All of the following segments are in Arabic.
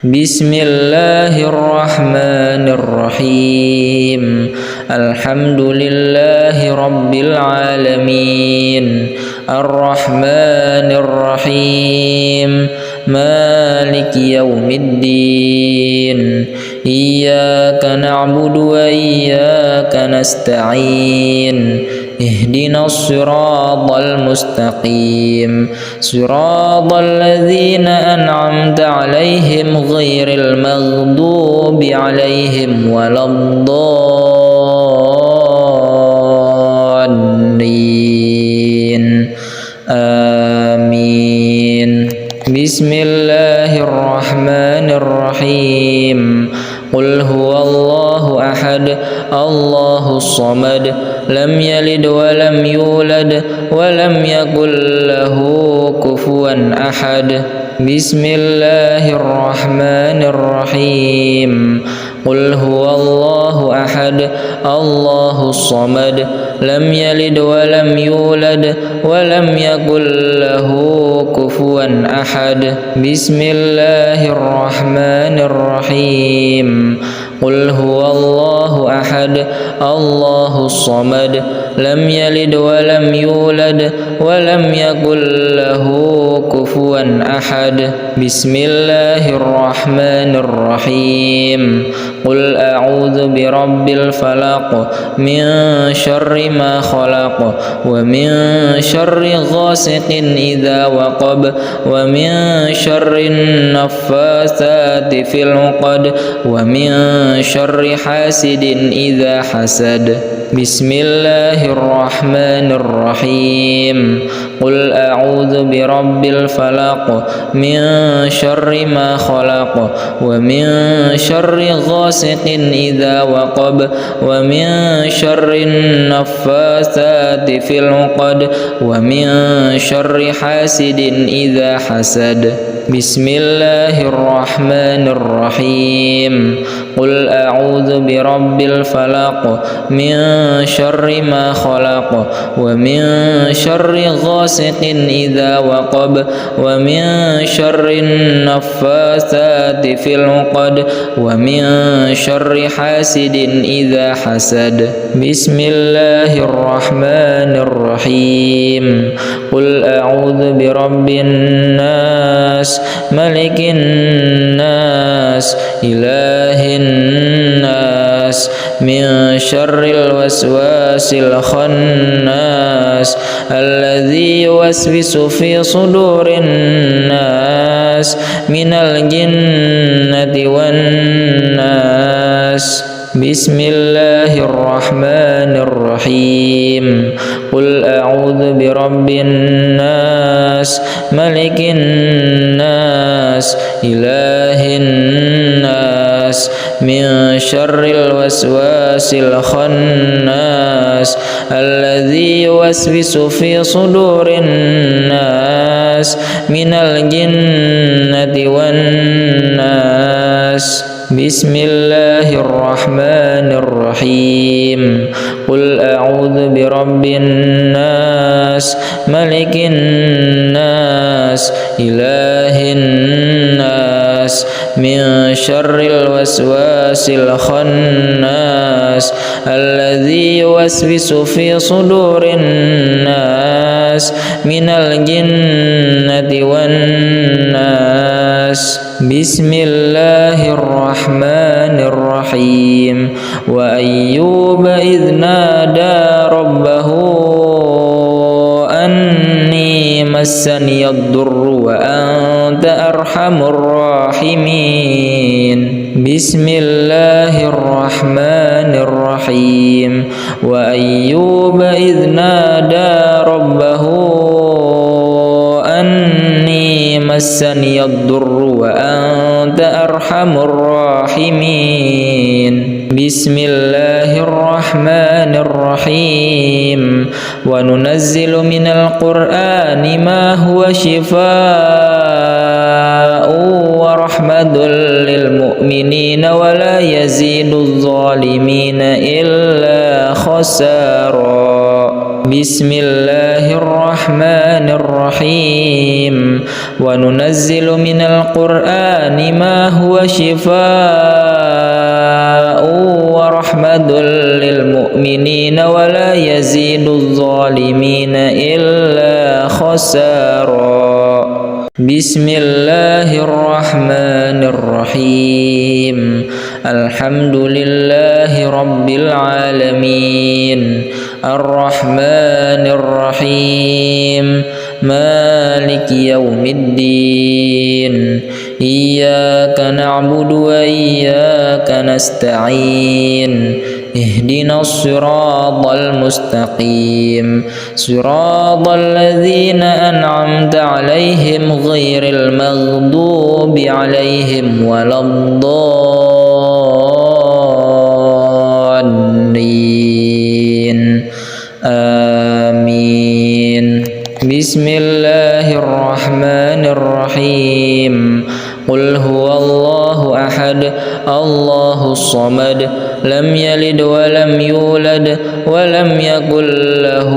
Bismillahirrahmanirrahim. Alhamdulillahi rabbil alamin. Ar-Rahmanir-Rahim. Maliki yaumiddin. Iyyaka na'budu wa iyyaka nasta'in. Ihdinas siratal mustaqim. Siratal ladzina an'amta 'alaihim ghairil maghdubi 'alaihim waladdallin. Amin. Bismillahirrahmanirrahim. Qul huwallahu ahad, Allahus samad, lam yalid wa lam yulad wa lam yakul lahu kufuwan ahad. Bismillahirrahmanirrahim. Qul huwallahu ahad, Allahus samad, lam yalid wa lam yulad wa lam yakul lahu kufuwan ahad. Bismillahirrahmanirrahim. Qul huwallahu ahad, Allahus samad, lam yalid wa lam yulad wa lam yakul lahu kufuwan ahad. Bismillahirrahmanirrahim. Qul a'udzu birabbil falaq, min syarri ma khalaq, wa min syarri ghasiqin idza waqab, wa min syarri naffatsati fil 'uqad, wa min syarri hasidin idza hasad. Bismillahirrahmanirrahim. Qul a'udzu birabbil falaq, min syarri ma khalaq, wa min syarri ghasiqin idza waqab, wa min syarri naffatsati fil 'uqad, wa min syarri hasidin idza hasad. Bismillahirrahmanirrahim. Qul a'udzu birabbil falaq, min syarri ma khalaq, wa min syarri ghasiqin idza waqab, wa min syarri naffatsati fil 'uqad, wa min syarri hasidin idza hasad. Bismillahirrahmanirrahim. Qul a'udzu birabbin nas, malikin nas, ilahin nas, min syarril waswasil khannas, alladzi yuwaswisu fi sudurin nas, minal jinnati wan nas. Bismillahirrahmanirrahim. Qul a'udzu birabbin nas, malikin nas, ilahin nas, min syarril waswasil khannas, alladzi yuwaswisu fi sudurin nas, minal jinnati wan nas. Bismillahirrahmanirrahim. Qul a'udzu birabbin nas, malikin nas, ilahin nas, min syarril waswasil khannas, alladzi yuwaswisu fi sudurin nas, minal jinnati wan nas. Bismillahirrahmanirrahim. Wa ayyuba idh nada rabbahu anni massaniyad durru wa anta arhamur rahimin. Bismillahirrahmanirrahim. Wa ayyuba idh nada rabbahu anni massaniyad durru wa anta arhamur rahimin. Bismillahirrahmanirrahim. Wa nunazzilu minal qur'ani ma huwa shifaa'un wa rahmatul lil mu'minina wa la yaziduz zalimina illa khasara. بسم الله الرحمن الرحيم وننزل من القرآن ما هو شفاء ورحمة للمؤمنين ولا يزيد الظالمين إلا خسارا بسم الله الرحمن الرحيم الحمد لله رب العالمين الرحمن الرحيم مالك يوم الدين إياك نعبد وإياك نستعين اهدنا الصراط المستقيم صراط الذين أنعمت عليهم غير المغضوب عليهم ولا الضالين آمين بسم الله الرحمن الرحيم قل هو الله أحد الله الصمد لم يلد ولم يولد ولم يكن له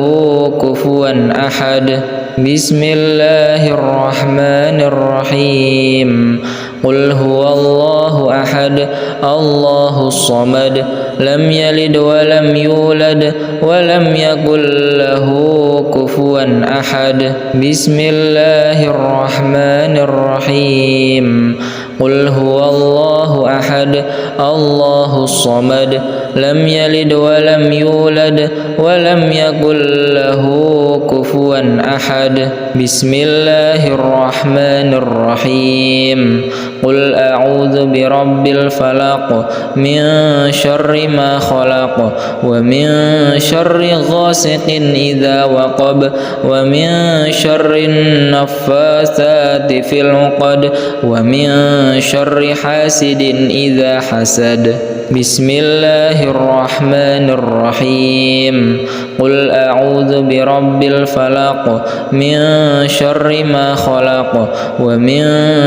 كفوا أحد بسم الله الرحمن الرحيم قل هو الله أحد الله الصمد لم يلد ولم يولد ولم يكن له كفوا أحد بسم الله الرحمن الرحيم قل هو الله أحد الله الصمد لم يلد ولم يولد ولم يكن له كفوا أحد بسم الله الرحمن الرحيم قل أعوذ برب الفلق من شر ما خلق ومن شر غاسق إذا وقب ومن شر النفاثات في العقد ومن شر حاسد إذا حسد بسم الله الرحمن الرحيم قل أعوذ برب الفلق من شر ما خلق ومن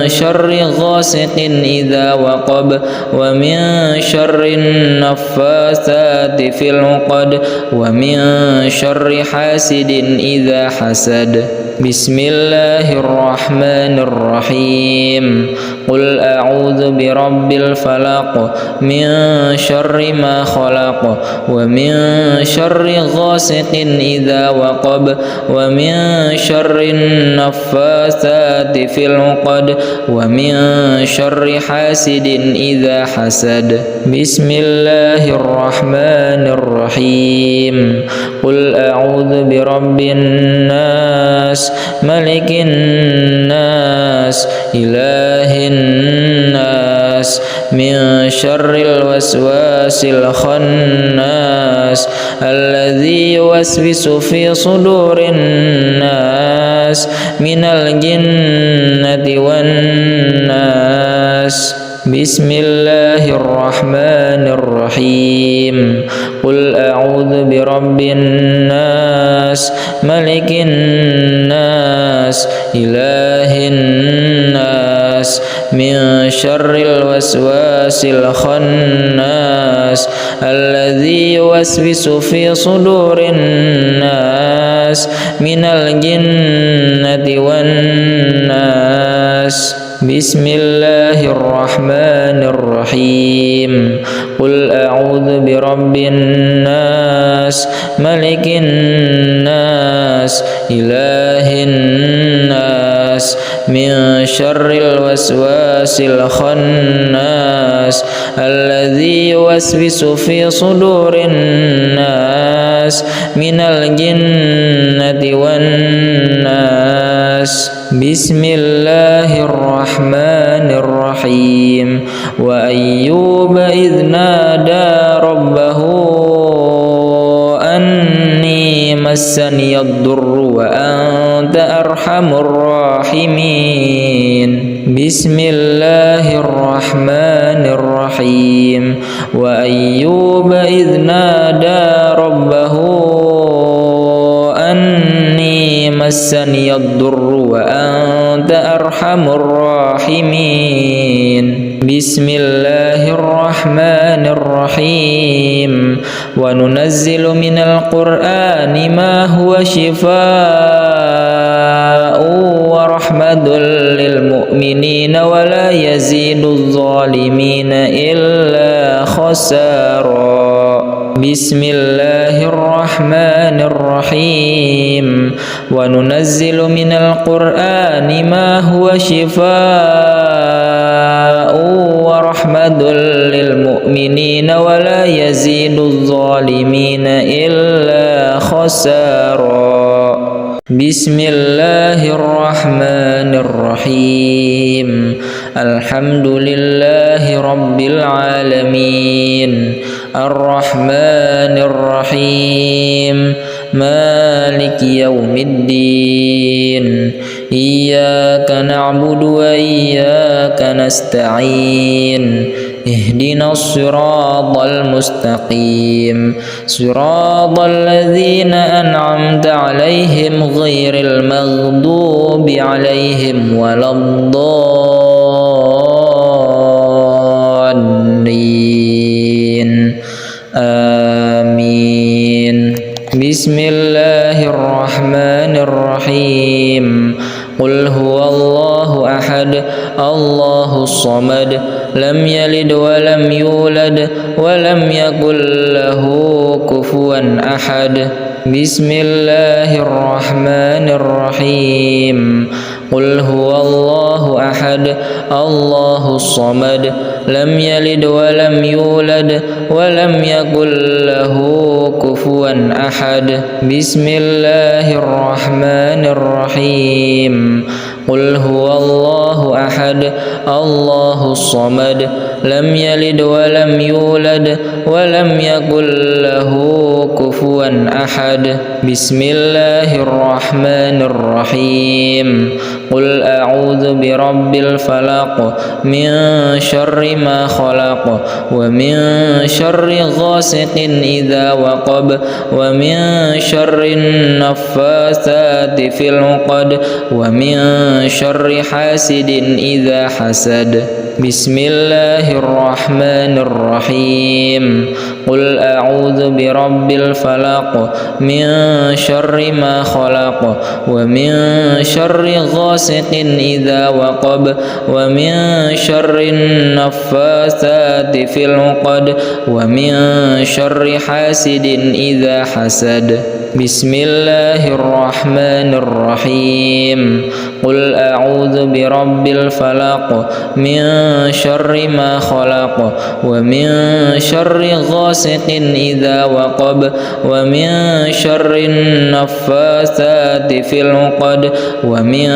شر غاسق إذا وقب ومن شر النفاثات في العقد ومن شر حاسد إذا حسد بسم الله الرحمن الرحيم قل أعوذ برب الفلق من شر ما خلق ومن شر غاسق إذا وقب ومن شر النفاثات في العقد ومن شر حاسد إذا حسد بسم الله الرحمن الرحيم قل أعوذ برب الناس ملك الناس إله الناس من شر الوسواس الخناس الذي يوسوس في صدور الناس من الجنة والناس بسم الله الرحمن الرحيم قل أعوذ برب الناس ملك الناس إله الناس من شر الوسواس الخناس الذي يوسوس في صدور الناس من الجنة والناس بسم الله الرحمن الرحيم قل أعوذ برب الناس ملك الناس إله الناس من شر الوسواس الخناس الذي يوسوس في صدور الناس من الجنة والناس بسم الله الرحمن الرحيم وأيوب إذ نادى ربه أني مسني الضر وأنت أرحم الراحمين بسم الله الرحمن الرحيم وأيوب إذ نادى ربه أني مسني الضر وأنت أرحم الراحمين بسم الله الرحمن الرحيم وننزل من القرآن ما هو شفاء ورحمة للمؤمنين ولا يزيد الظالمين إلا خسارا بسم الله الرحمن الرحيم وننزل من القرآن ما هو شفاء ورحمة للمؤمنين ولا يزيد الظالمين إلا خسارا بسم الله الرحمن الرحيم الحمد لله رب العالمين الرحمن الرحيم مالك يوم الدين إياك نعبد وإياك نستعين اهدنا الصراط المستقيم صراط الذين أنعمت عليهم غير المغضوب عليهم ولا الضالين آمين بسم الله الرحمن الرحيم قل هو الله أحد الله الصمد لم يلد ولم يولد ولم يكن له كفوا أحد بسم الله الرحمن الرحيم قل هو الله أحد الله الصمد لم يلد ولم يولد ولم يكن له كفوا أحد بسم الله الرحمن الرحيم قل هو الله أحد الله الصمد لم يلد ولم يولد ولم يكن له كفوا أحد بسم الله الرحمن الرحيم قل أعوذ برب الفلق من شر ما خلق ومن شر غاسق إذا وقب ومن شر النفاثات في العقد ومن شر حاسد إذا حسد بسم الله الرحمن الرحيم قل أعوذ برب الفلق من شر ما خلق ومن شر غاسق إذا وقب ومن شر النفاثات في العقد ومن شر حاسد إذا حسد بسم الله الرحمن الرحيم قل أعوذ برب الفلق من شر ما خلق ومن شر غاسق إذا وقب ومن شر النفاثات في العقد ومن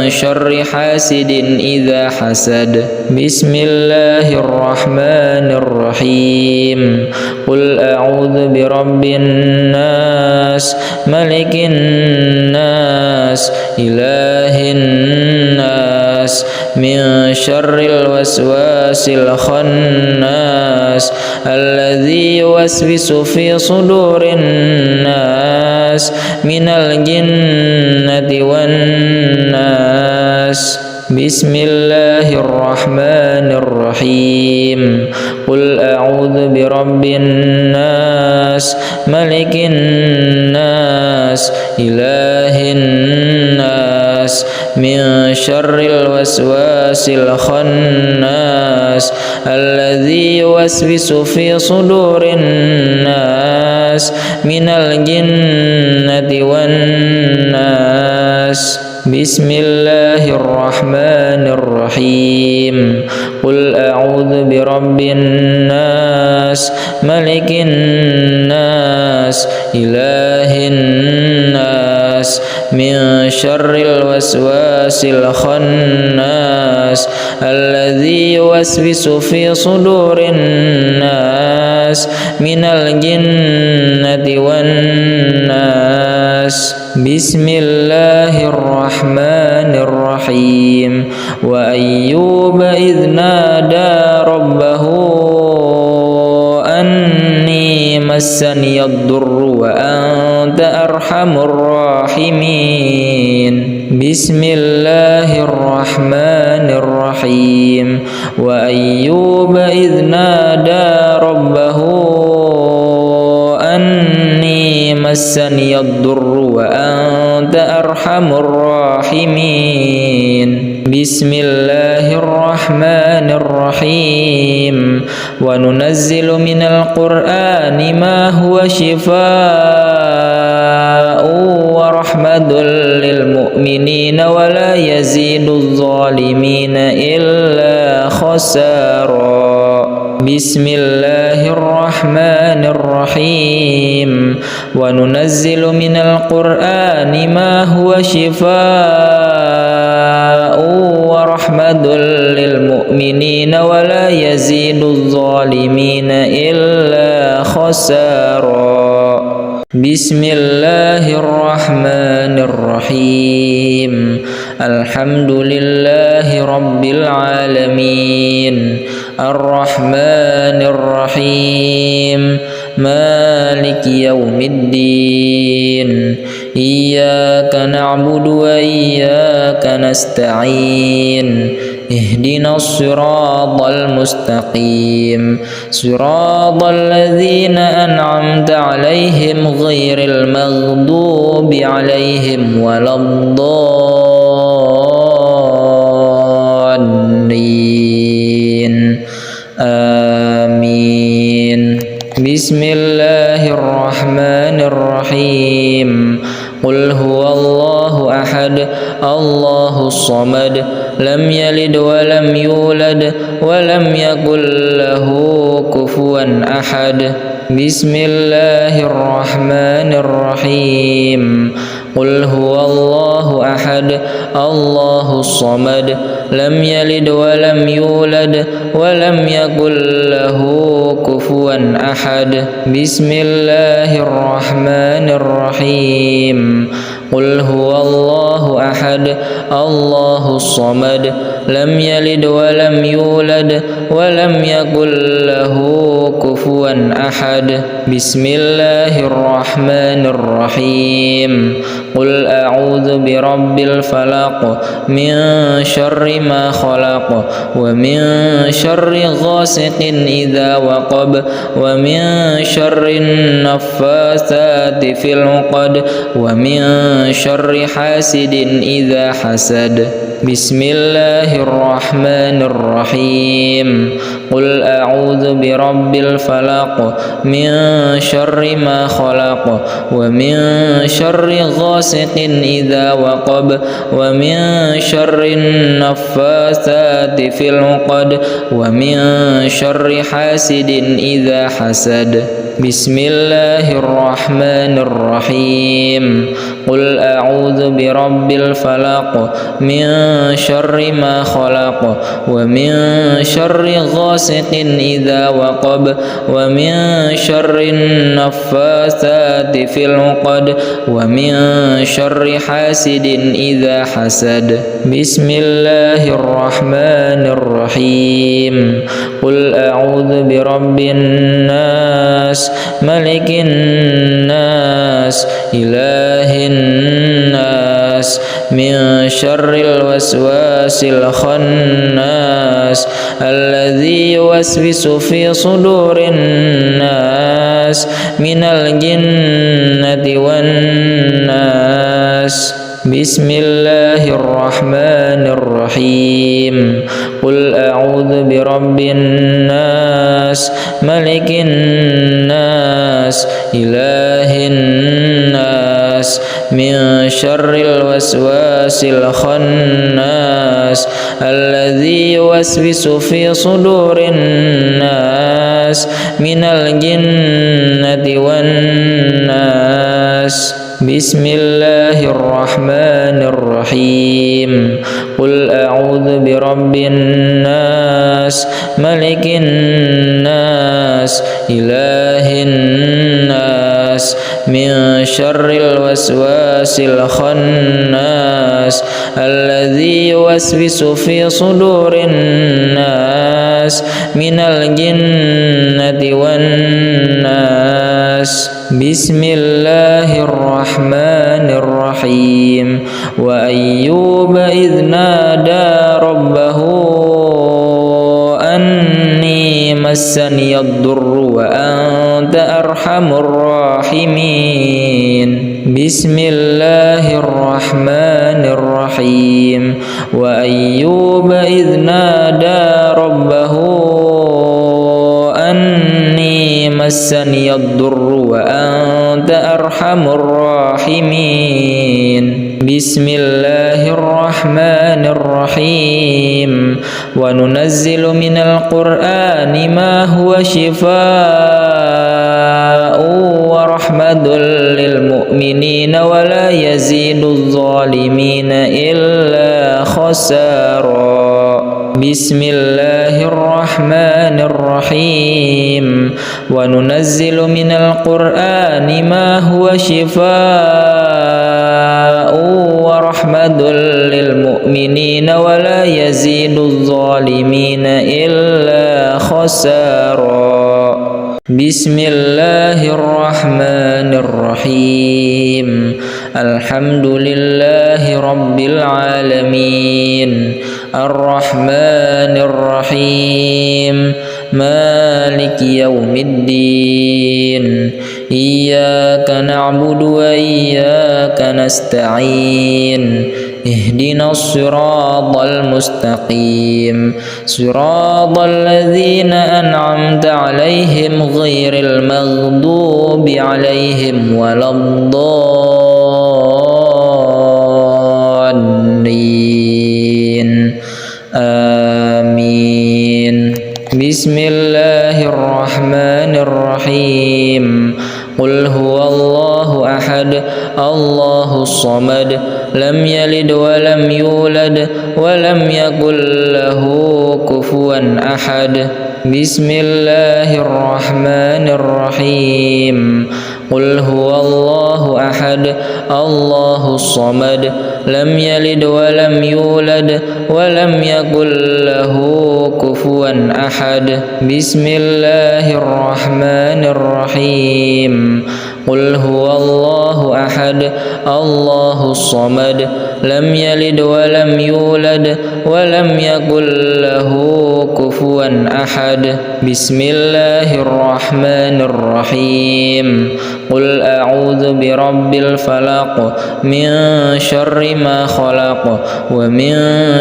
شر حاسد إذا حسد بسم الله الرحمن الرحيم قل أعوذ برب الناس ملك الناس إله الناس من شر الوسواس الخناس الذي يوسوس في صدور الناس من الجنة والناس بسم الله الرحمن الرحيم قل أعوذ برب الناس ملك الناس إله الناس من شر الوسواس الخناس الذي يوسوس في صدور الناس من الجنة والناس بسم الله الرحمن الرحيم قل أعوذ برب الناس ملك الناس إله الناس من شر الوسواس الخناس الذي يوسوس في صدور الناس من الجنة والناس بسم الله الرحمن الرحيم وأيوب إذ نادى ربه أني مسني الضر وأنت أرحم الراحمين بسم الله الرحمن الرحيم وأيوب إذ نادى ربه أني مسني الضر وأنت أرحم الراحمين بسم الله الرحمن الرحيم وننزل من القرآن ما هو شفاء ورحمة للمؤمنين ولا يزيد الظالمين إلا خسارا بسم الله الرحمن الرحيم وننزل من القرآن ما هو شفاء ورحمة للمؤمنين ولا يزيد الظالمين إلا خسارا بسم الله الرحمن الرحيم الحمد لله رب العالمين الرحمن الرحيم مالك يوم الدين إياك نعبد وإياك نستعين اهدنا الصراط المستقيم صراط الذين أنعمت عليهم غير المغضوب عليهم ولا الضالين آمين بسم الله الرحمن الرحيم قل هو الله أحد الله الصمد لم يلد ولم يولد ولم يكن له كفوا أحد بسم الله الرحمن الرحيم قل هو الله أحد الله الصمد لم يلد ولم يولد ولم يكن له كفوا أحد بسم الله الرحمن الرحيم قل هو الله أحد الله الصمد لم يلد ولم يولد ولم يكن له كفوا أحد بسم الله الرحمن الرحيم قل أعوذ برب الفلق من شر ما خلق ومن شر غاسق إذا وقب ومن شر النفاثات في العقد ومن شر حاسد إذا حسد بسم الله الرحمن الرحيم قل أعوذ برب الفلق من شر ما خلق ومن شر غاسق إذا وقب ومن شر النفاثات في العقد ومن شر حاسد إذا حسد بسم الله الرحمن الرحيم قل أعوذ برب الفلق من شر ما خلق ومن شر غاسق إذا وقب ومن شر النفاثات في العقد ومن شر حاسد إذا حسد بسم الله الرحمن الرحيم قل أعوذ برب الناس ملك الناس إله الناس من شر الوسواس الخناس الذي يوسوس في صدور الناس من الجنة والناس بسم الله الرحمن الرحيم قل أعوذ برب الناس ملك الناس إله الناس من شر الوسواس الخناس الذي يوسوس في صدور الناس من الجنة والناس بسم الله الرحمن الرحيم قل أعوذ برب الناس ملك الناس إله الناس من شر الوسواس الخناس الذي يوسوس في صدور الناس من الجنة والناس بسم الله الرحمن الرحيم وأيوب إذ نادى ربه مسني الضر وأنت أرحم الراحمين بسم الله الرحمن الرحيم وأيوب إذ نادى ربه أني مسني الضر وأنت أرحم الراحمين بسم الله الرحمن الرحيم وننزل من القرآن ما هو شفاء ورحمة للمؤمنين ولا يزيد الظالمين إلا خسارا بسم الله الرحمن الرحيم وننزل من القرآن ما هو شفاء ورحمة للمؤمنين ولا يزيد الظالمين إلا خسارا بسم الله الرحمن الرحيم الحمد لله رب العالمين الرحمن الرحيم مالك يوم الدين إياك نعبد وإياك نستعين اهدنا الصراط المستقيم صراط الذين أنعمت عليهم غير المغضوب عليهم ولا الضالين آمين بسم الله الرحمن الرحيم قل هو الله أحد الله الصمد لم يلد ولم يولد ولم يكن له كفوا أحد بسم الله الرحمن الرحيم قل هو الله أحد الله الصمد لم يلد ولم يولد ولم يكن له كفوا أحد بسم الله الرحمن الرحيم قل هو الله أحد الله الصمد لم يلد ولم يولد ولم يكن له كفوا أحد بسم الله الرحمن الرحيم قل أعوذ برب الفلق من شر ما خلق ومن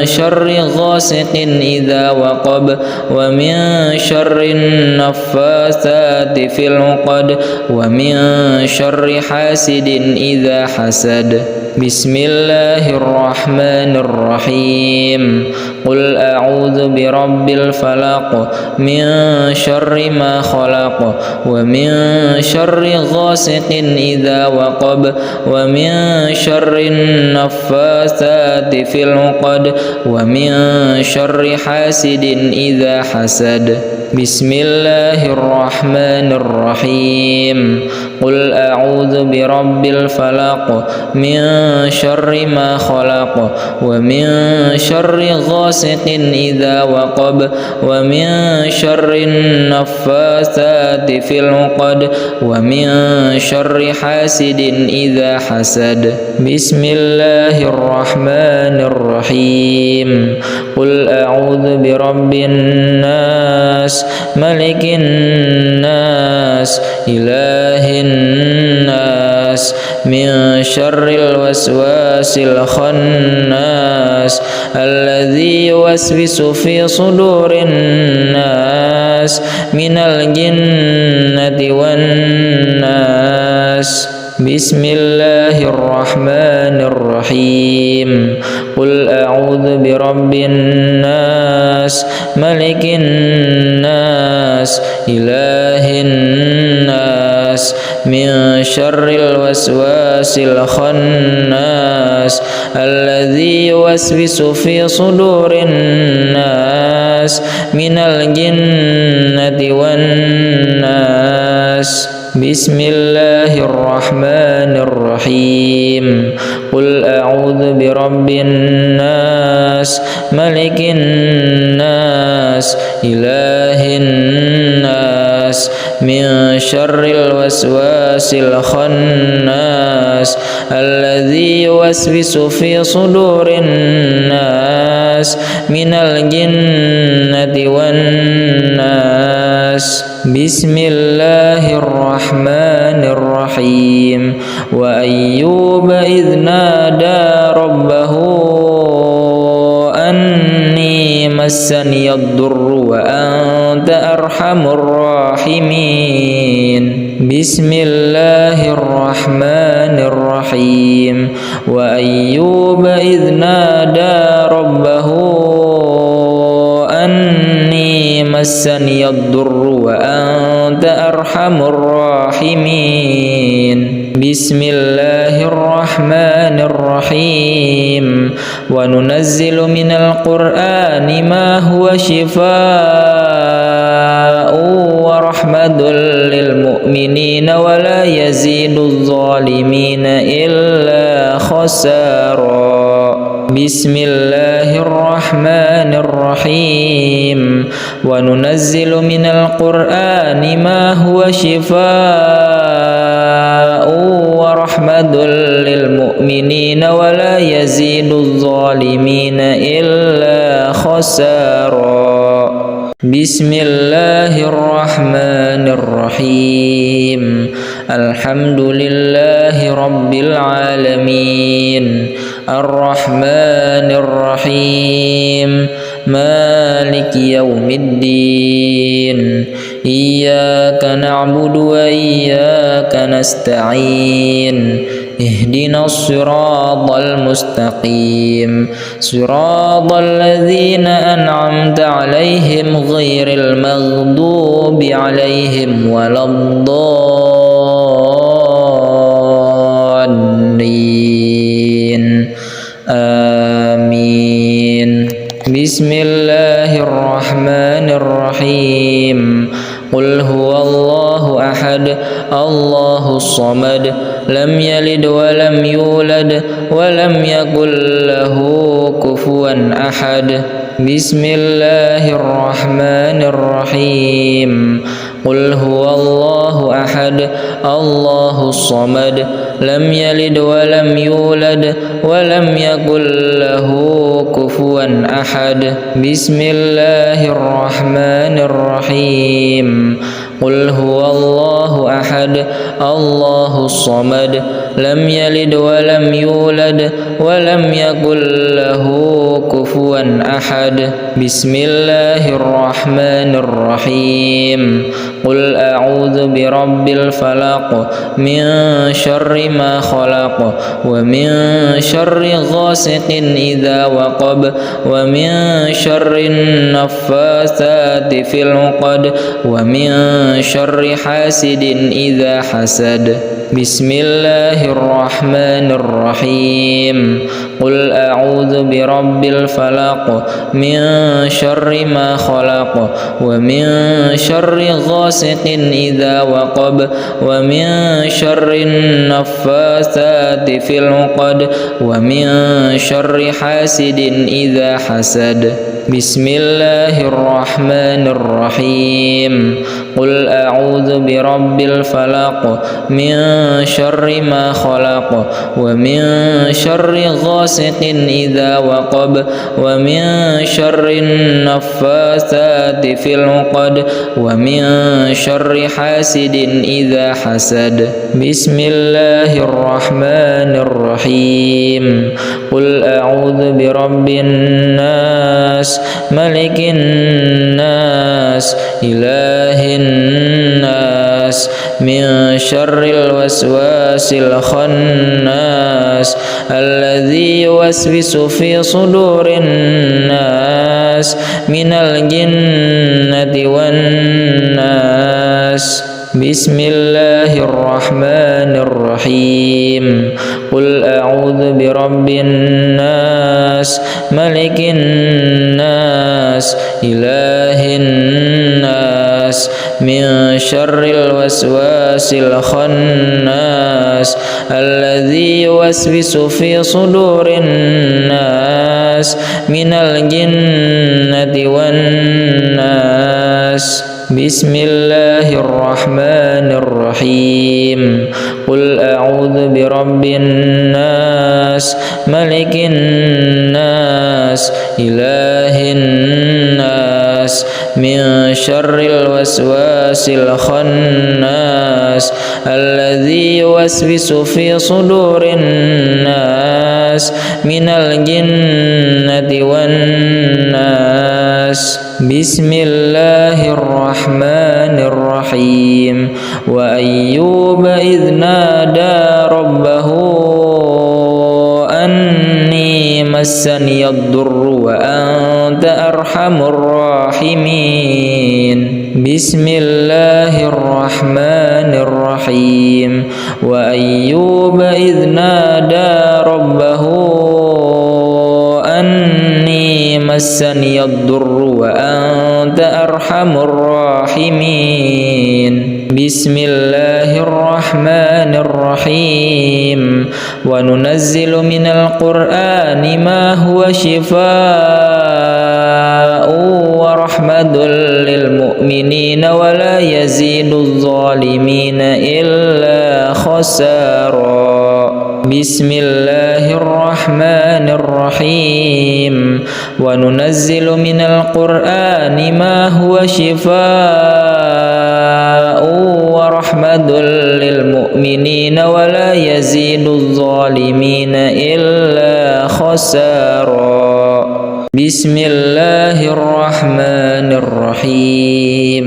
شر غاسق إذا وقب ومن شر النفاثات في العقد ومن شر حاسد إذا حسد بسم الله الرحمن الرحيم قل أعوذ برب الفلق من شر ما خلق ومن شر غاسق إذا وقب ومن شر النفاثات في العقد ومن شر حاسد إذا حسد بسم الله الرحمن الرحيم قل أعوذ برب الفلق من شر ما خلق ومن شر غاسق إذا وقب ومن شر النفاثات في العقد ومن شر حاسد إذا حسد بسم الله الرحمن الرحيم قل أعوذ برب الناس ملك الناس إله الناس من شر الوسواس الخناس الذي يوسوس في صدور الناس من الجنة والناس بسم الله الرحمن الرحيم قل أعوذ برب الناس ملك الناس إله الناس من شر الوسواس الخناس الذي يوسوس في صدور الناس من الجنة والناس بسم الله الرحمن الرحيم قل أعوذ برب الناس ملك الناس إله الناس من شر الوسواس الخناس الذي يوسوس في صدور الناس من الجنة والناس بسم الله الرحمن الرحيم وأيوب إذ نادى ربه أني مسني الضر وأنت أرحم الراحمين بسم الله الرحمن الرحيم وأيوب إذ نادى ربه أني مسني الضر وأنت أرحم الراحمين بسم الله الرحمن الرحيم وننزل من القرآن ما هو شفاء ورحمة للمؤمنين ولا يزيد الظالمين إلا خسارا بسم الله الرحمن الرحيم وننزل من القرآن ما هو شفاء ورحمة للمؤمنين ولا يزيد الظالمين إلا خسارا بسم الله الرحمن الرحيم الحمد لله رب العالمين الرحمن الرحيم مالك يوم الدين إياك نعبد وإياك نستعين اهدنا الصراط المستقيم صراط الذين أنعمت عليهم غير المغضوب عليهم ولا الضالين آمين بسم الله الرحمن الرحيم قل هو الله أحد الله الصمد لم يلد ولم يولد ولم يكن له كفوا أحد بسم الله الرحمن الرحيم قل هو الله أحد الله الصمد لم يلد ولم يولد ولم يكن له كفوا أحد بسم الله الرحمن الرحيم قل هو الله أحد الله الصمد لم يلد ولم يولد ولم يكن له كفوا أحد بسم الله الرحمن الرحيم قل أعوذ برب الفلق من شر ما خلق ومن شر غاسق إذا وقب ومن شر النفاثات في العقد ومن شر حاسد إذا حسد بسم الله الرحمن الرحيم قل أعوذ برب الفلق من شر ما خلق ومن شر غاسق إذا وقب ومن شر النفاثات في العقد ومن شر حاسد إذا حسد بسم الله الرحمن الرحيم قل أعوذ برب الفلق من شر ما خلق ومن شر غاسق إذا وقب ومن شر النفاثات في العقد ومن شر حاسد إذا حسد بسم الله الرحمن الرحيم قل أعوذ برب الناس ملك الناس إله الناس من شر الوسواس الخناس الذي يوسوس في صدور الناس من الجنة والناس بسم الله الرحمن الرحيم قل أعوذ برب الناس ملك الناس إله الناس من شر الوسواس الخناس الذي يوسوس في صدور الناس من الجنة والناس بسم الله الرحمن الرحيم قل أعوذ برب الناس ملك الناس إله الناس الناس من شر الوسواس الخناس الذي يوسوس في صدور الناس من الجنة والناس. بسم الله الرحمن الرحيم. وأيوب إذ نادى ربه أني مسني الضر وأنت أرحم الراحمين. بسم الله الرحمن الرحيم. وأيوب إذ نادى ربه أني مسني الضر وأنت أرحم الراحمين. بسم الله الرحمن الرحيم. وننزل من القرآن ما هو شفاء ورحمة للمؤمنين ولا يزيد الظالمين إلا خسارا. بسم الله الرحمن الرحيم. وننزل من القرآن ما هو شفاء ورحمة للمؤمنين ولا يزيد الظالمين إلا خسارا. بسم الله الرحمن الرحيم.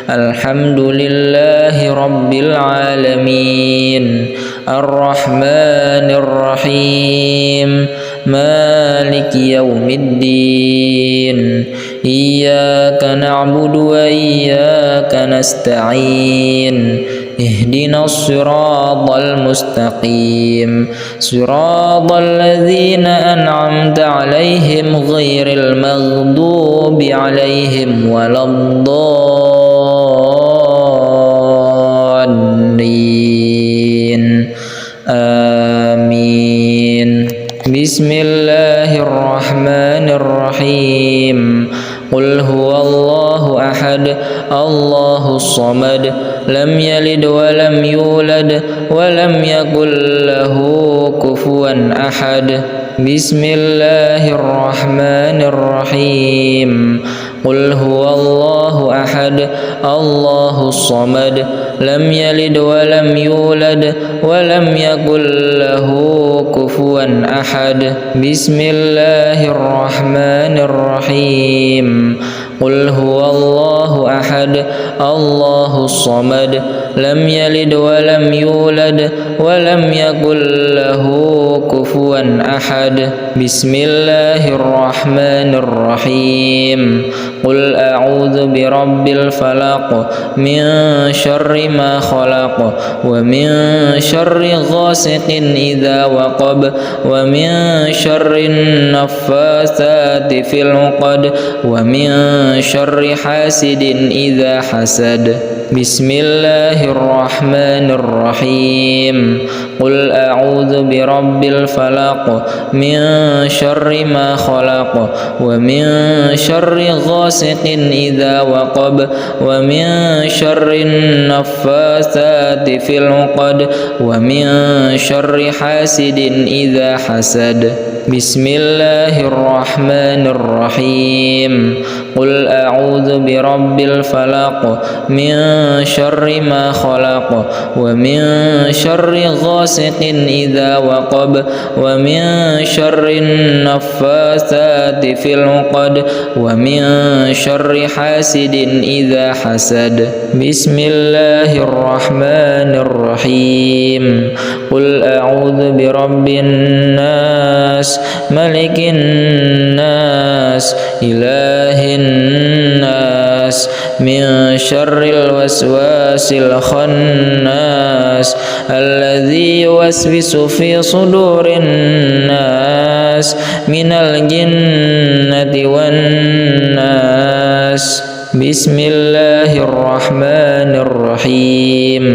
الحمد لله رب العالمين الرحمن الرحيم مالك يوم الدين. إياك نعبد وإياك نستعين. اهدنا الصراط المستقيم صراط الذين أنعمت عليهم غير المغضوب عليهم ولا الضالين. آمين. بسم الله الرحمن الرحيم. قل هو الله أحد الله الصمد لم يلد ولم يولد ولم يكن له كفوا أحد. بسم الله الرحمن الرحيم. قل هو الله أحد الله الصمد لم يلد ولم يولد ولم يكن له كفوا أحد. بسم الله الرحمن الرحيم. قل هو الله أحد الله الصمد لم يلد ولم يولد ولم يكن له كفوا أحد. بسم الله الرحمن الرحيم. قل أعوذ برب الفلق من شر ما خلق ومن شر غاسق إذا وقب ومن شر النفاثات في العقد ومن شر حاسد إذا حسد. بسم الله الرحمن الرحيم. قل أعوذ برب الفلق من شر ما خلق ومن شر غاسق إذا وقب ومن شر النفاثات في العقد ومن شر حاسد إذا حسد. بسم الله الرحمن الرحيم. قل أعوذ برب الفلق من شر ما خلق ومن شر غاسق إذا وقب ومن شر النفاثات في العقد ومن شر حاسد إذا حسد. بسم الله الرحمن الرحيم. قل أعوذ برب الناس ملك الناس إله الناس من شر الوسواس الخناس الذي يوسوس في صدور الناس من الجنة والناس. بسم الله الرحمن الرحيم.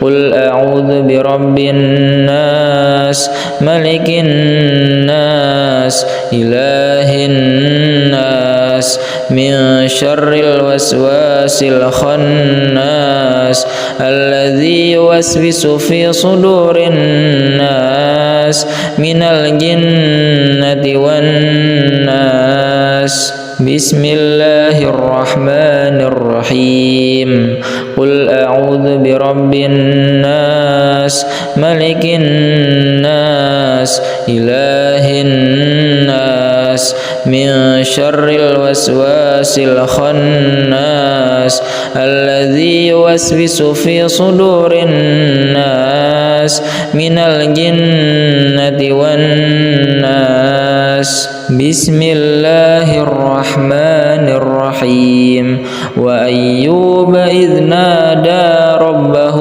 قل أعوذ برب الناس ملك الناس إله الناس من شر الوسواس الخناس الذي يوسوس في صدور الناس من الجنة والناس. بسم الله الرحمن الرحيم قل أعوذ برب الناس ملك الناس إله الناس من شر الوسواس الخناس الذي يوسوس في صدور الناس من الجنة والناس بسم الله الرحمن الرحيم وأيوب إذ نادى ربه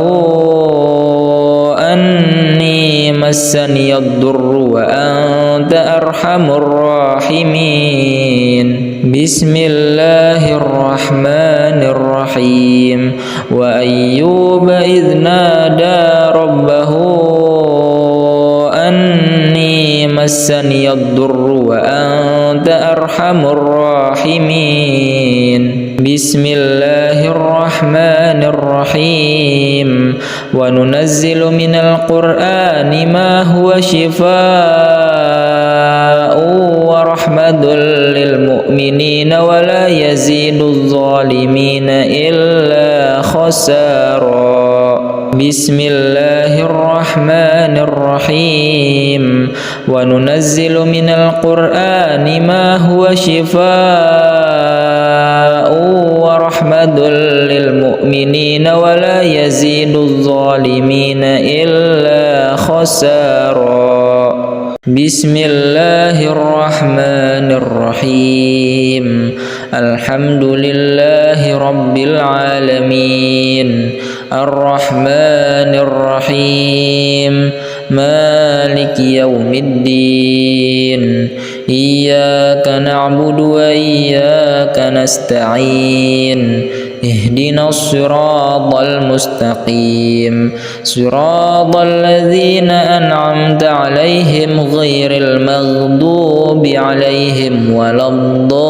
أني مسني الضر وأنت أرحم الراحمين بسم الله الرحمن الرحيم وأيوب إذ نادى ربه أني مسني الضر وأنت أرحم الراحمين بسم الله الرحمن الرحيم وننزل من القرآن ما هو شفاء ورحمة للمؤمنين ولا يزيد الظالمين إلا خسارا بسم الله الرحمن الرحيم وننزل من القرآن ما هو شفاء ورحمة للمؤمنين ولا يزيد الظالمين إلا خسارا بسم الله الرحمن الرحيم الحمد لله رب العالمين الرحمن الرحيم مالك يوم الدين إياك نعبد وإياك نستعين اهدنا الصراط المستقيم صراط الذين أنعمت عليهم غير المغضوب عليهم ولا الضالين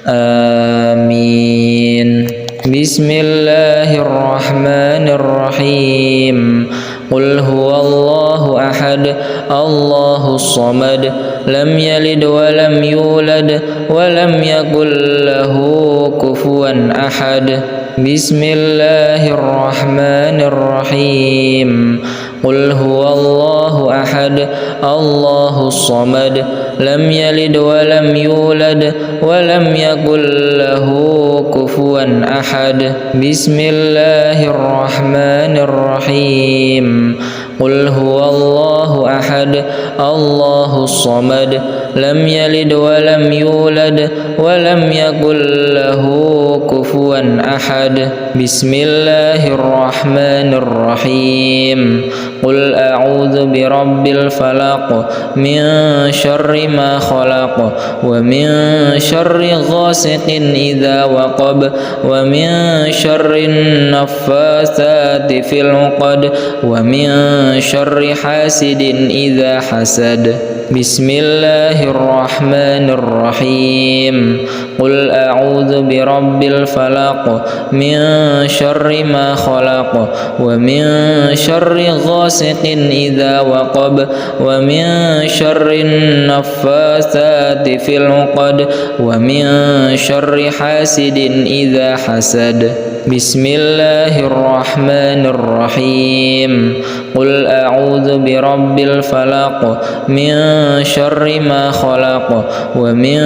آمين بسم الله الرحمن الرحيم قل هو الله أحد الله الصمد لم يلد ولم يولد ولم يكن له كفوا أحد بسم الله الرحمن الرحيم قل هو الله أحد الله الصمد لم يلد ولم يولد ولم يكن له كفوا أحد بسم الله الرحمن الرحيم قل هو الله أحد الله الصمد لم يلد ولم يولد ولم يكن له كفوا أحد بسم الله الرحمن الرحيم قل أعوذ برب الفلق من شر ما خلق ومن شر غاسق إذا وقب ومن شر النفاثات في العقد ومن شر حاسد إذا حسد بسم الله الرحمن الرحيم قل أعوذ برب الفلق من شر ما خلق ومن شر غاسق إذا وقب ومن شر النفاثات في العقد ومن شر حاسد إذا حسد بسم الله الرحمن الرحيم قل أعوذ برب الفلق من شر ما خلق ومن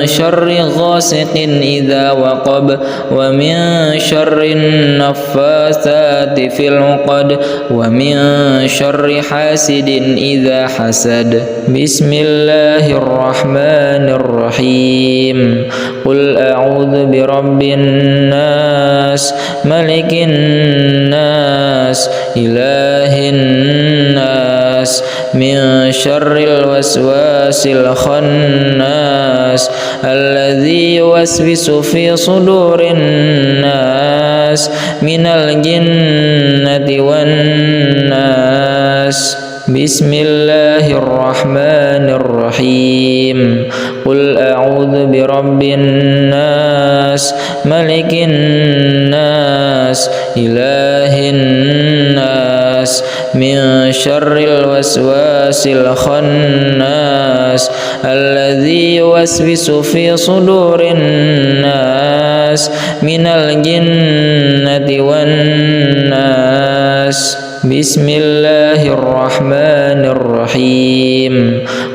شر غاسق إذا وقب ومن شر النفاثات في العقد ومن شر حاسد إذا حسد بسم الله الرحمن الرحيم قل أعوذ برب الناس ملك الناس إله الناس من شر الوسواس الخناس الذي يوسوس في صدور الناس من الجنة والناس بسم الله الرحمن الرحيم قل أعوذ برب الناس ملك الناس إله الناس من شر الوسواس الخناس الذي يوسوس في صدور الناس من الجنة والناس. بسم الله الرحمن الرحيم.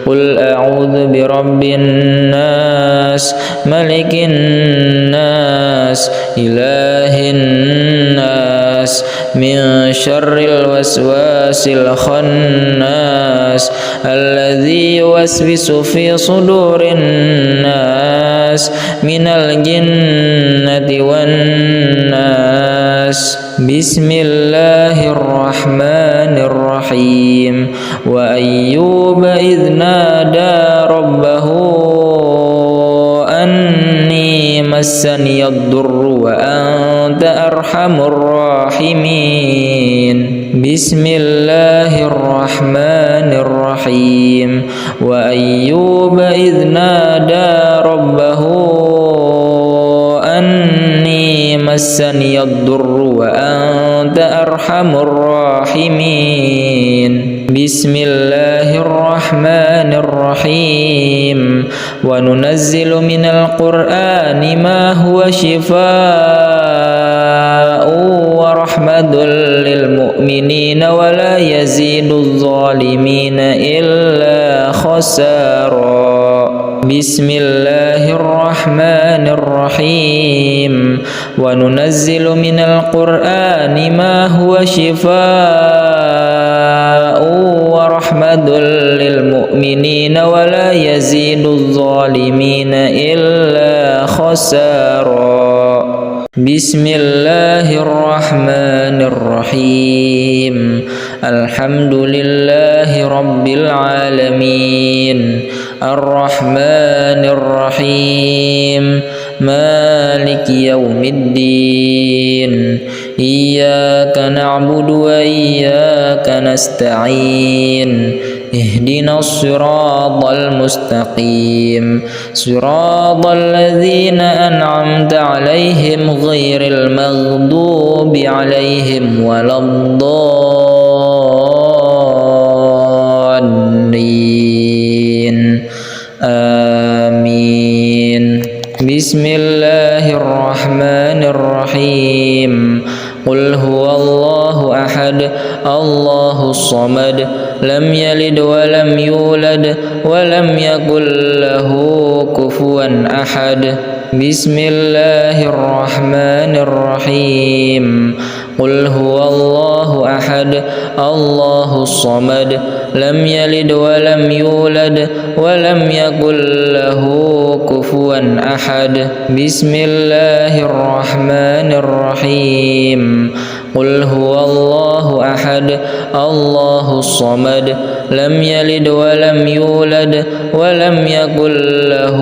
قل أعوذ برب الناس ملك الناس إله الناس من شر الوسواس الخناس الذي يوسوس في صدور الناس من الجنة والناس. بسم الله الرحمن الرحيم. وأيوب إذ نادى ربه أني مسني الضر وأنت أرحم الراحمين. بسم الله الرحمن الرحيم. وأيوب إذ نادى ربه أني مسني الضر وأنت أرحم الراحمين. بسم الله الرحمن الرحيم. وننزل من القرآن ما هو شفاء ورحمة للمؤمنين ولا يزيد الظالمين إلا خسارا. بسم الله الرحمن الرحيم. وننزل من القرآن ما هو شفاء ورحمة للمؤمنين ولا يزيد الظالمين إلا خسارا. بسم الله الرحمن الرحيم. الحمد لله رب العالمين الرحمن الرحيم مالك يوم الدين. إياك نعبد وإياك نستعين. اهدنا الصراط المستقيم صراط الذين أنعمت عليهم غير المغضوب عليهم ولا الضالين. آمين. بسم الله الرحمن الرحيم. قل هو الله أحد الله الصمد لم يلد ولم يولد ولم يكن له كفوا أحد. بسم الله الرحمن الرحيم. قل هو الله أحد الله الصمد لم يلد ولم يولد ولم يكن له كفوا أحد. بسم الله الرحمن الرحيم. قل هو الله أحد الله الصمد لم يلد ولم يولد ولم يكن له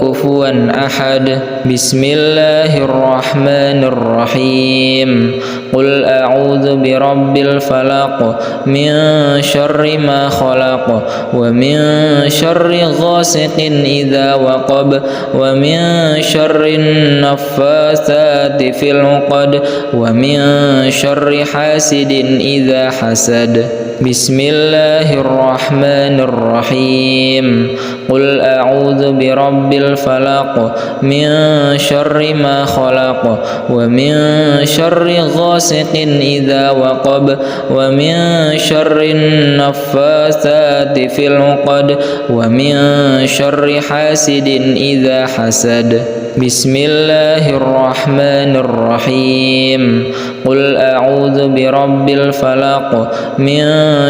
كفوا أحد. بسم الله الرحمن الرحيم. قل أعوذ برب الفلق من شر ما خلق ومن شر غاسق إذا وقب ومن شر النفاثات في العقد ومن شر حاسد إذا حسد. بسم الله الرحمن الرحيم. قل أعوذ برب الفلق من شر ما خلق ومن شر غاسق إذا وقب ومن شر النفاثات في العقد ومن شر حاسد إذا حسد. بسم الله الرحمن الرحيم. قل أعوذ برب الفلق من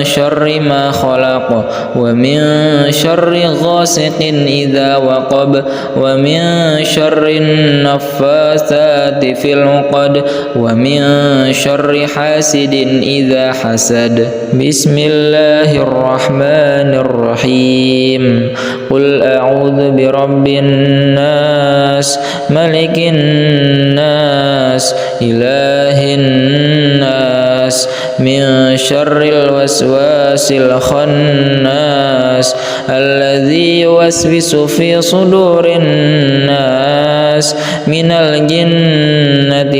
شر ما خلق ومن شر غاسق إذا وقب ومن شر النفاثات في العقد ومن شر حاسد إذا حسد. بسم الله الرحمن الرحيم. قل أعوذ برب الناس ملك الناس إله الناس من شر الوسواس الخناس الذي يوسوس في صدور الناس من الجنة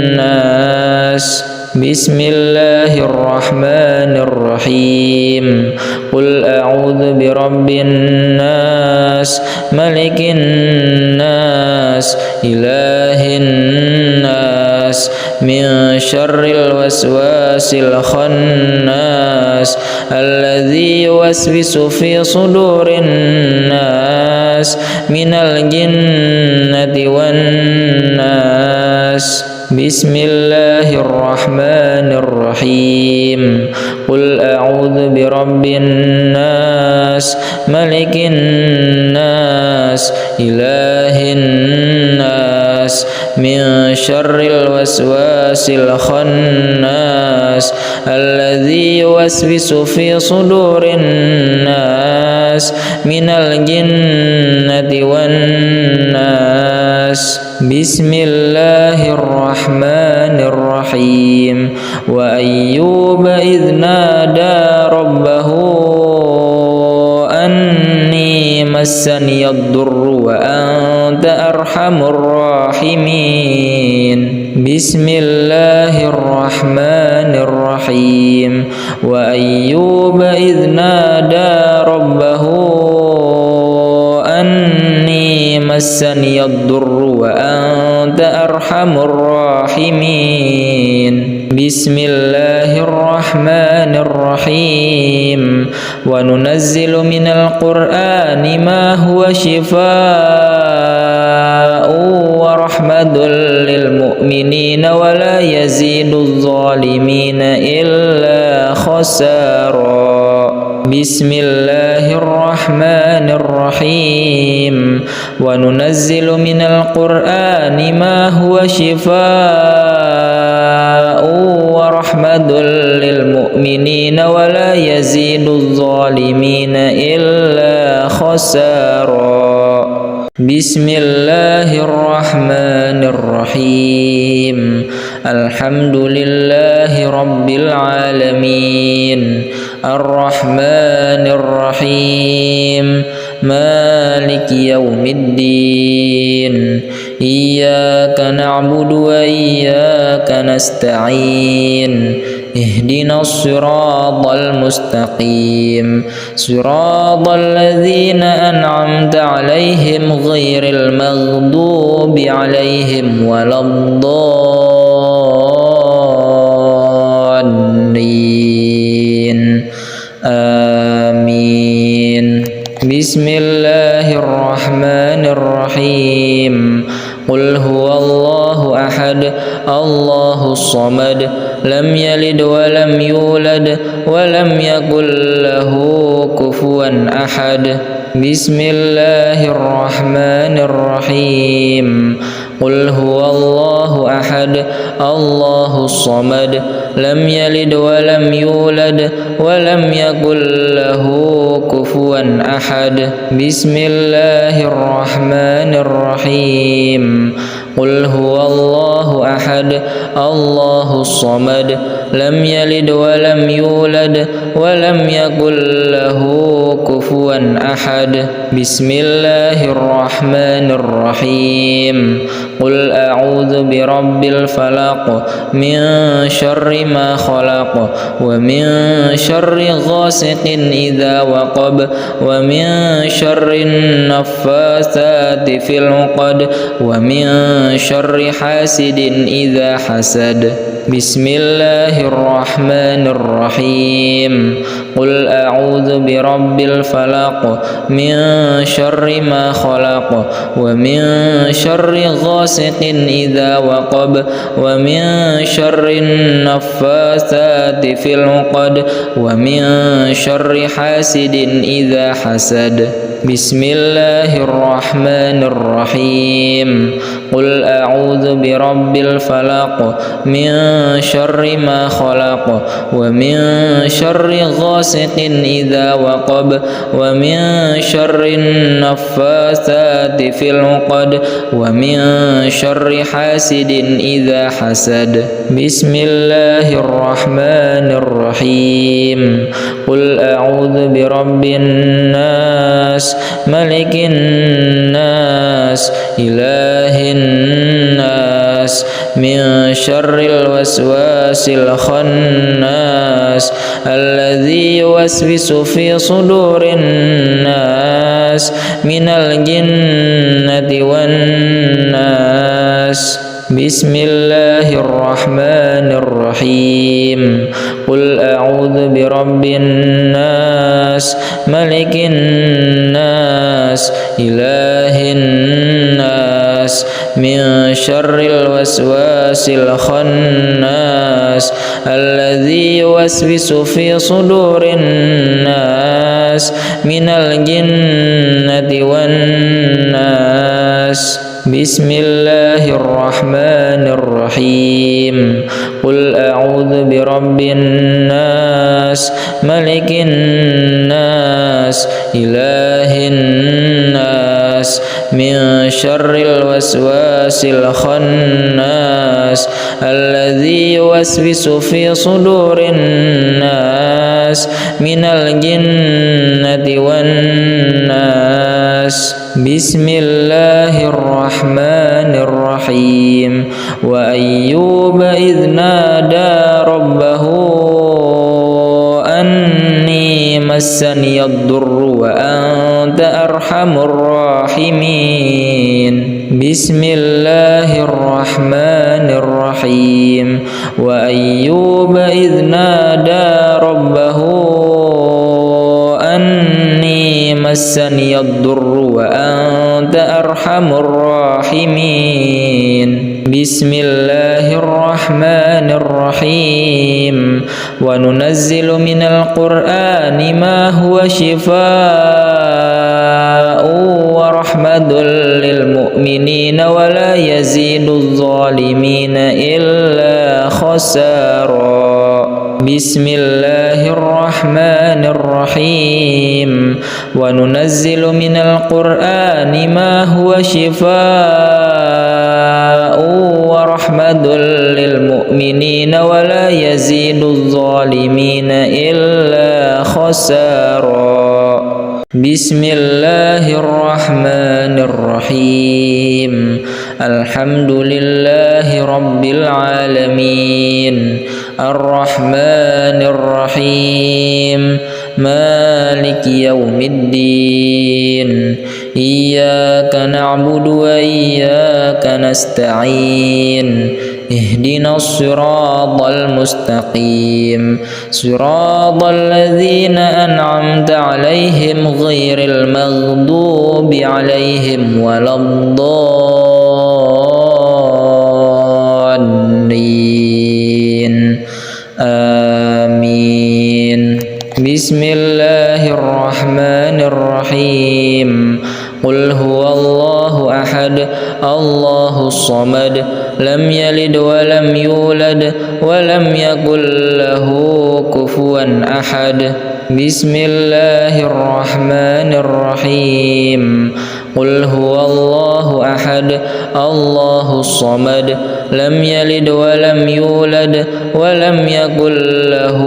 والناس. بسم الله الرحمن الرحيم قل أعوذ برب الناس ملك الناس إله الناس من شر الوسواس الخناس الذي يوسوس في صدور الناس من الجنة والناس بسم الله الرحمن الرحيم قل أعوذ برب الناس ملك الناس إله الناس من شر الوسواس الخناس الذي يوسوس في صدور الناس من الجنة والناس بسم الله الرحمن الرحيم وأيوب إذ نادى ربه أني مسني الضر وأنت أرحم الراحمين بسم الله الرحمن الرحيم وأيوب إذ نادى ربه أني مسني الضر وأنت أرحم الراحمين بسم الله الرحمن الرحيم وننزل من القرآن ما هو شفاء ورحمة للمؤمنين ولا يزيد الظالمين إلا خسارا بسم الله الرحمن الرحيم وننزل من القرآن ما هو شفاء ورحمة للمؤمنين ولا يزيد الظالمين إلا خسارا بسم الله الرحمن الرحيم الحمد لله رب العالمين الرحمن الرحيم مالك يوم الدين إياك نعبد وإياك نستعين اهدنا الصراط المستقيم صراط الذين أنعمت عليهم غير المغضوب عليهم ولا الضالين آمين بسم الله الرحمن الرحيم قل هو الله أحد الله الصمد لم يلد ولم يولد ولم يكن له كفوا أحد بسم الله الرحمن الرحيم قل هو الله أحد الله الصمد لم يلد ولم يولد ولم يكن له كفوا أحد بسم الله الرحمن الرحيم قل هو الله أحد الله الصمد لم يلد ولم يولد ولم يكن له كفوا أحد بسم الله الرحمن الرحيم قل أعوذ برب الفلق من شر ما خلق ومن شر غاسق إذا وقب ومن شر النفاثات في العقد ومن شر حاسد إذا حسد بسم الله الرحمن الرحيم قل أعوذ برب الفلق من شر ما خلق ومن شر غاسق إذا وقب ومن شر النفاثات في العقد ومن شر حاسد إذا حسد بسم الله الرحمن الرحيم قل أعوذ برب الفلق من شر ما خلق ومن شر غاسق إذا وقب ومن شر النفاثات في العقد ومن شر حاسد إذا حسد بسم الله الرحمن الرحيم قل أعوذ برب الناس ملك الناس إله الناس من شر الوسواس الخناس الذي يوسوس في صدور الناس من الجنة والناس. بسم الله الرحمن الرحيم. قل أعوذ برب الناس ملك الناس إله الناس من شر الوسواس الخناس الذي يوسوس في صدور الناس من الجنة والناس. بسم الله الرحمن الرحيم. قل أعوذ برب الناس ملك الناس إله الناس من شر الوسواس الخناس الذي يوسوس في صدور الناس من الجنة والناس. بسم الله الرحمن الرحيم. وأيوب إذ نادى ربه أني مسني الضر وأنت أرحم الراحمين. بسم الله الرحمن الرحيم. وأيوب إذ نادى ربه أني مسني الضر وأنت أرحم الراحمين. بسم الله الرحمن الرحيم. وننزل من القرآن ما هو شفاء ورحمة للمؤمنين ولا يزيد الظالمين إلا خسارا. بسم الله الرحمن الرحيم. وننزل من القرآن ما هو شفاء ورحمة للمؤمنين ولا يزيد الظالمين إلا خسارا. بسم الله الرحمن الرحيم. الحمد لله رب العالمين الرحمن الرحيم مالك يوم الدين إياك نعبد وإياك نستعين اهدنا الصراط المستقيم صراط الذين أنعمت عليهم غير المغضوب عليهم ولا الضالين. آمين. بسم الله الرحمن الرحيم. قل هو الله أحد الله الصمد لم يلد ولم يولد ولم يكن له كفوا أحد. بسم الله الرحمن الرحيم. قل هو الله أحد الله الصمد لم يلد ولم يولد ولم يكن له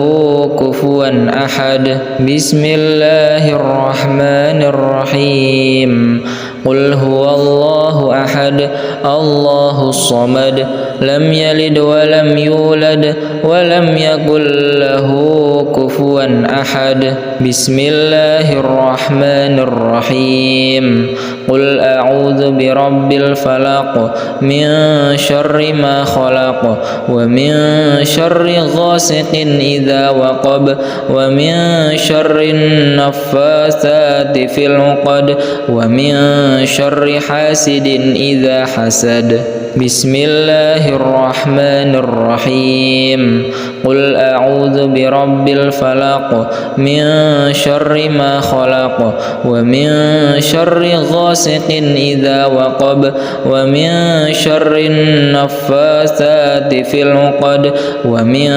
كفوا أحد. بسم الله الرحمن الرحيم. قل هو الله أحد الله الصمد لم يلد ولم يولد ولم يكن له كفوا أحد. بسم الله الرحمن الرحيم. قل أعوذ برب الفلق من شر ما خلق ومن شر غاسق إذا وقب ومن شر النفاثات في العقد ومن شر حاسد إذا حسد. بسم الله الرحمن الرحيم. قل أعوذ برب الفلق من شر ما خلق ومن شر غاسق إذا وقب ومن شر النفاثات في العقد ومن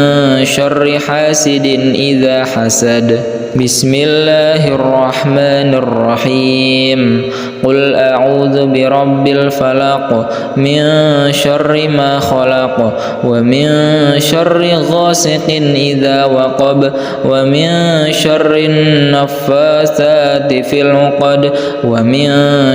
شر حاسد إذا حسد. بسم الله الرحمن الرحيم. قل أعوذ برب الفلق من شر ما خلق ومن شر غاسق إذا وقب ومن شر النفاثات في العقد ومن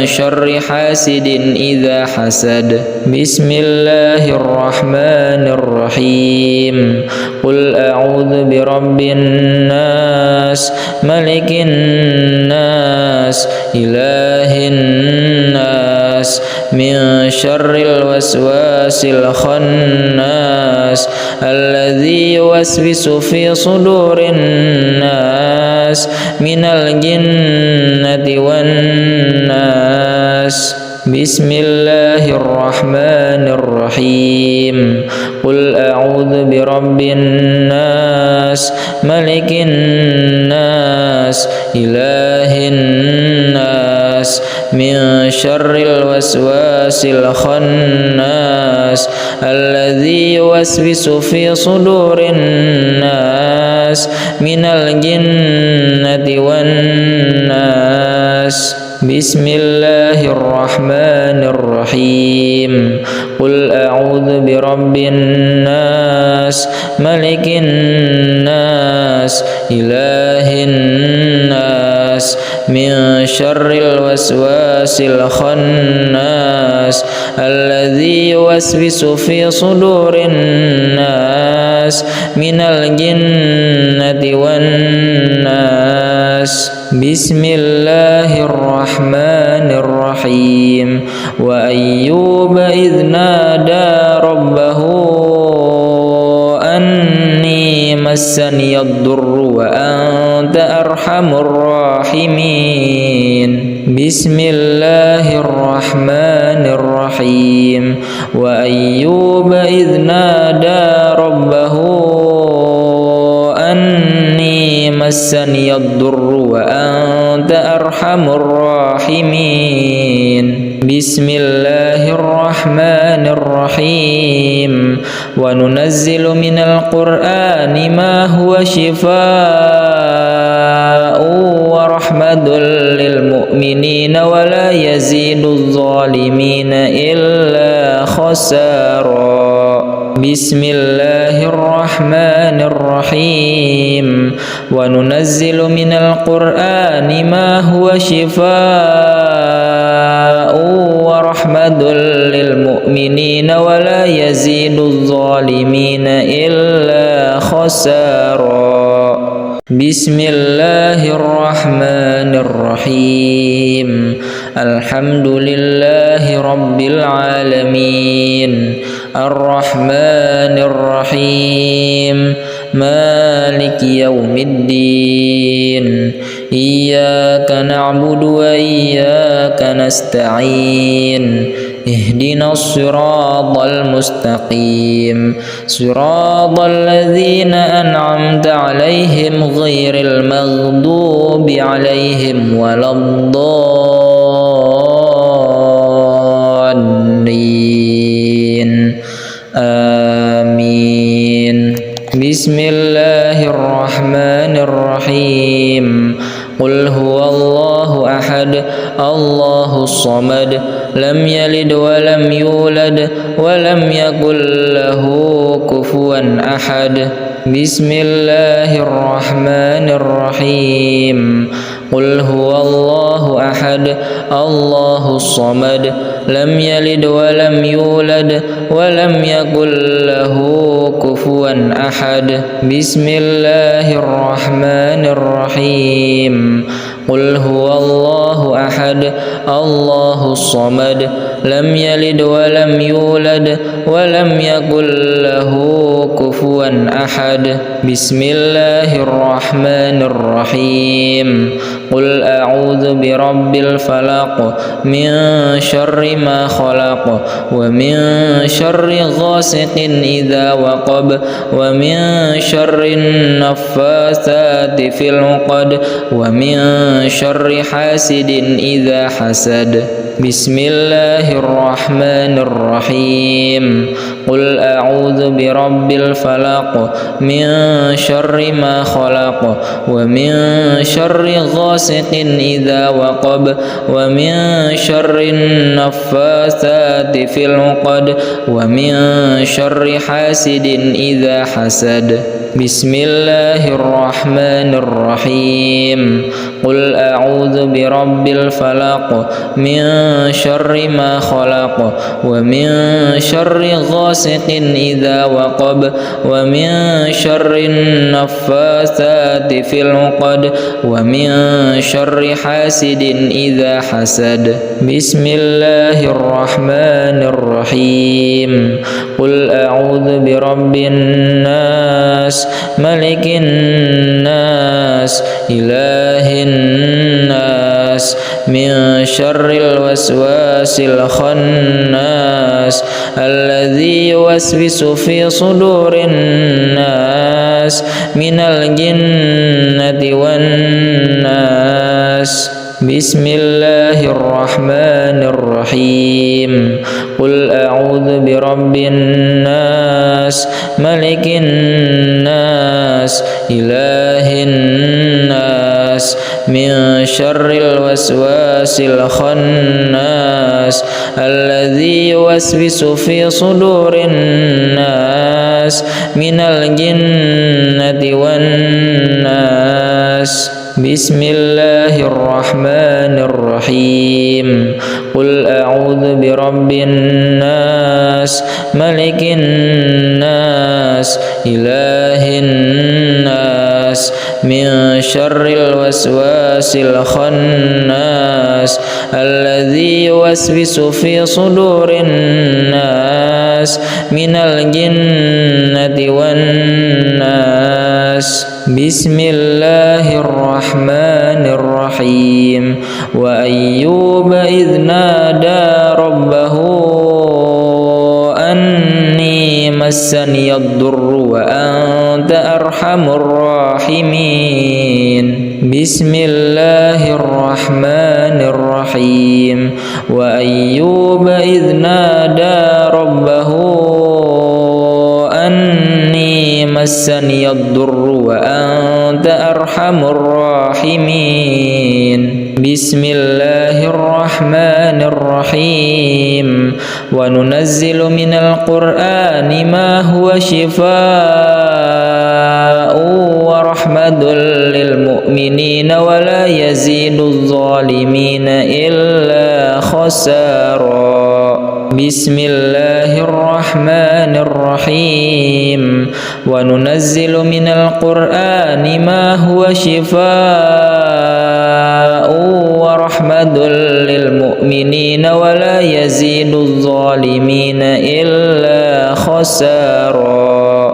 شر حاسد إذا حسد. بسم الله الرحمن الرحيم. قل أعوذ برب الناس ملك الناس إله الناس من شر الوسواس الخناس الذي يوسوس في صدور الناس من الجنة والناس. بسم الله الرحمن الرحيم. قل أعوذ برب الناس ملك الناس إله الناس من شر الوسواس الخناس الذي يوسوس في صدور الناس من الجنة والناس. بسم الله الرحمن الرحيم. قل أعوذ برب الناس ملك الناس إله الناس من شر الوسواس الخناس الذي يوسوس في صدور الناس من الجنة والناس. بسم الله الرحمن الرحيم. وأيوب إذ نادى ربه أني مسني الضر وأنت أرحم الراحمين. بسم الله الرحمن الرحيم. وأيوب إذ نادى ربه أني مسني الضر وأنت أرحم الراحمين. بسم الله الرحمن الرحيم. وننزل من القرآن ما هو شفاء ورحمة للمؤمنين ولا يزيد الظالمين إلا خسارا. بسم الله الرحمن الرحيم. وننزل من القرآن ما هو شفاء ورحمة للمؤمنين ولا يزيد الظالمين إلا خسارا. بسم الله الرحمن الرحيم. الحمد لله رب العالمين الرحمن الرحيم مالك يوم الدين إياك نعبد وإياك نستعين اهدنا الصراط المستقيم صراط الذين أنعمت عليهم غير المغضوب عليهم ولا الضالين آمين. بسم الله الرحمن الرحيم. قل هو الله أحد الله الصمد لم يلد ولم يولد ولم يكن له كفوا أحد. بسم الله الرحمن الرحيم. قل هو الله أحد الله الصمد لم يلد ولم يولد ولم يكن له كفوا أحد. بسم الله الرحمن الرحيم. قل هو الله أحد الله الصمد لم يلد ولم يولد ولم يكن له كفوا أحد. بسم الله الرحمن الرحيم. قل أعوذ برب الفلق من شر ما خلق ومن شر غاسق إذا وقب ومن شر النفاثات في العقد ومن شر حاسد إذا حسد. بسم الله الرحمن الرحيم. قل أعوذ برب الفلق من شر ما خلق ومن شر غاسق إذا وقب ومن شر النفاثات في العقد ومن شر حاسد إذا حسد. بسم الله الرحمن الرحيم. قل أعوذ برب الفلق من شر ما خلق ومن شر غاسق إذا وقب ومن شر النفاثات في العقد ومن شر حاسد إذا حسد. بسم الله الرحمن الرحيم. قل أعوذ برب الناس ملك الناس إله الناس من شر الوسواس الخناس الذي يوسوس في صدور الناس من الجنة والناس. بسم الله الرحمن الرحيم. قل أعوذ برب الناس ملك الناس إله الناس من شر الوسواس الخناس الذي يوسوس في صدور الناس من الجنة والناس. بسم الله الرحمن الرحيم. قل أعوذ برب الناس ملك الناس إله الناس من شر الوسواس الخناس الذي يوسوس في صدور الناس من الجنة والناس. بسم الله الرحمن الرحيم. وأيوب إذ نادى ربه أني مسني الضر وأنت أرحم الراحمين. بسم الله الرحمن الرحيم. وأيوب إذ نادى ربه أني مسني الضر وأنت أرحم الراحمين. بسم الله الرحمن الرحيم. وننزل من القرآن ما هو شفاء ورحمة للمؤمنين ولا يزيد الظالمين إلا خسارا. بسم الله الرحمن الرحيم. وننزل من القرآن ما هو شفاء ورحمة للمؤمنين ولا يزيد الظالمين إلا خسارا.